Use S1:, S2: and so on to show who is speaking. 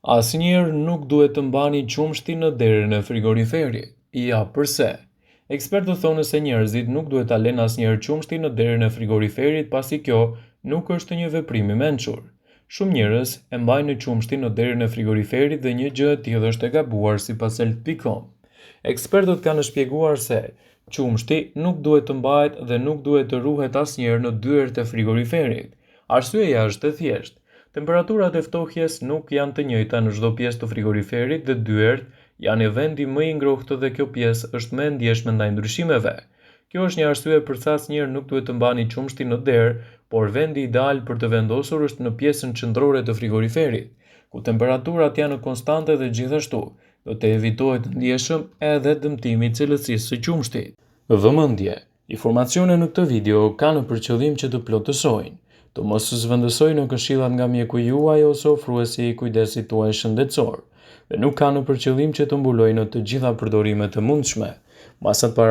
S1: Asnjëherë nuk duhet të mbani qumshtin në derën e frigoriferit. Ja pse. Ekspertët thonë se njerëzit nuk duhet ta lënë asnjëherë qumshtin në derën e frigoriferit pasi kjo nuk është një veprim i mençur. Shumë njerëz e mbajnë qumshtin në derën e frigoriferit dhe një gjë e tillë është e gabuar sipas Health.com. Ekspertët kanë shpjeguar se qumshti nuk duhet të mbahet dhe nuk duhet të ruhet asnjëherë në dyert e frigoriferit. Arsyeja është e thjeshtë. Temperaturat e ftohjes nuk janë të njëjta në çdo pjesë të frigoriferit dhe dyert janë vendi më i ngrohtë dhe kjo pjesë është më e ndjeshme ndaj ndryshimeve. Kjo është një arsye pse asnjëherë nuk duhet të mbani qumshtin në derë, por vendi ideal për të vendosur është në pjesën qendrore të frigoriferit, ku temperaturat janë konstante dhe gjithashtu do të evitohet ndjeshëm edhe dëmtimi i cilësisë së qumshtit. Vëmendje: informacionet në këtë video kanë për qëllim që të plotësojnë, të mos zhvendësojnë këshillat nga mjeku juaj ose ofruesi i kujdesit tuaj shëndetësor, dhe nuk kanë për qëllim që të mbulojnë të gjitha përdorimet e mundshme. Masat para